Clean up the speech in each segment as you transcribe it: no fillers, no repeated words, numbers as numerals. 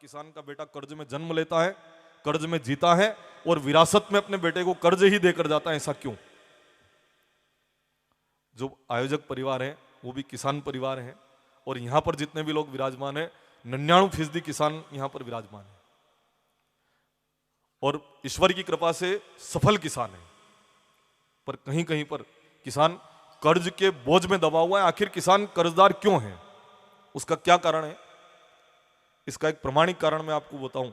किसान का बेटा कर्ज में जन्म लेता है, कर्ज में जीता है और विरासत में अपने बेटे को कर्ज ही देकर जाता है, ऐसा क्यों? जो आयोजक परिवार है वो भी किसान परिवार है और यहां पर जितने भी लोग विराजमान है 99% किसान यहां पर विराजमान है और ईश्वर की कृपा से सफल किसान है। पर कहीं कहीं पर किसान कर्ज के बोझ में दबा हुआ है। आखिर किसान कर्जदार क्यों है, उसका क्या कारण है? इसका एक प्रमाणिक कारण मैं आपको बताऊं।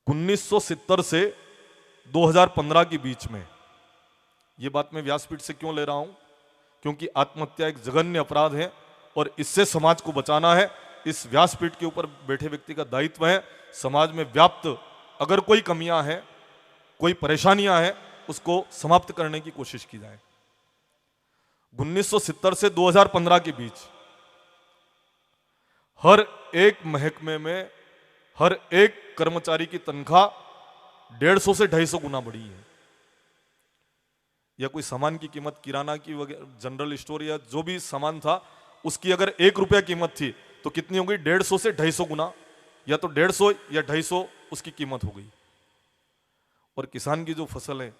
1970 से 2015 के बीच में, यह बात मैं व्यासपीठ से क्यों ले रहा हूं, क्योंकि आत्महत्या एक जघन्य अपराध है और इससे समाज को बचाना है। इस व्यासपीठ के ऊपर बैठे व्यक्ति का दायित्व है समाज में व्याप्त अगर कोई कमियां हैं, कोई परेशानियां हैं, उसको समाप्त करने की कोशिश की जाए। 1970 से 2015 के बीच हर एक महकमे में हर एक कर्मचारी की तनख्वाह 150 से 250 गुना बढ़ी है। या कोई सामान की कीमत, किराना की वगैरह, जनरल स्टोर या जो भी सामान था, उसकी अगर 1 रुपया कीमत थी तो कितनी हो गई? 150 से 250 गुना, या तो 150 या 250 उसकी कीमत हो गई। और किसान की जो फसल है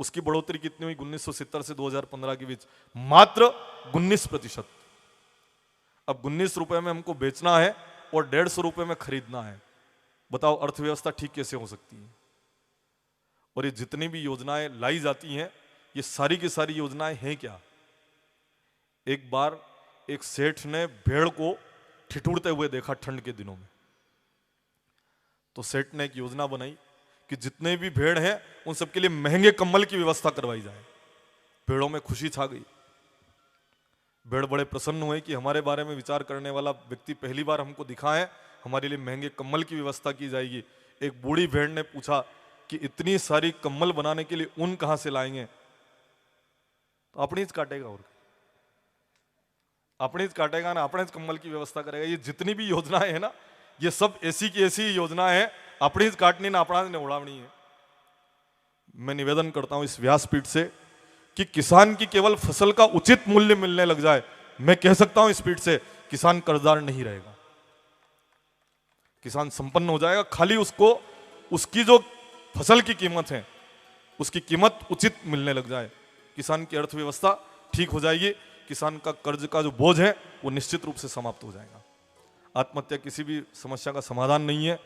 उसकी बढ़ोतरी कितनी हुई 1970 से 2015 के बीच? मात्र 19%। अब 19 रुपए में हमको बेचना है और 150 रुपए में खरीदना है। बताओ अर्थव्यवस्था ठीक कैसे हो सकती है? और ये जितनी भी योजनाएं लाई जाती हैं, ये सारी की सारी योजनाएं हैं क्या? एक बार एक सेठ ने भेड़ को ठिठुरते हुए देखा ठंड के दिनों में, तो सेठ ने एक योजना बनाई कि जितने भी भेड़ हैं उन सबके लिए महंगे कंबल की व्यवस्था करवाई जाए। भेड़ों में खुशी छा गई। भेड़ बड़े प्रसन्न हुए कि हमारे बारे में विचार करने वाला व्यक्ति पहली बार हमको दिखा है, हमारे लिए महंगे कंबल की व्यवस्था की जाएगी। एक बूढ़ी भेड़ ने पूछा कि इतनी सारी कंबल बनाने के लिए ऊन कहां से लाएंगे? तो अपनी ही काटेगा, और अपनी ही काटेगा ना, अपने कंबल की व्यवस्था करेगा। ये जितनी भी योजनाएं है ना, ये सब ऐसी की ऐसी योजना है, अपनी ही काटनी ना अपना ने उड़ावनी है। मैं निवेदन करता हूं इस व्यासपीठ से कि किसान की केवल फसल का उचित मूल्य मिलने लग जाए, मैं कह सकता हूं इस पीठ से, किसान कर्जदार नहीं रहेगा, किसान संपन्न हो जाएगा। खाली उसको उसकी जो फसल की कीमत है उसकी कीमत उचित मिलने लग जाए, किसान की अर्थव्यवस्था ठीक हो जाएगी, किसान का कर्ज का जो बोझ है वो निश्चित रूप से समाप्त हो जाएगा। आत्महत्या किसी भी समस्या का समाधान नहीं है।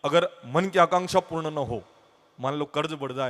अगर मन की आकांक्षा पूर्ण न हो, मान लो कर्ज बढ़ जाए,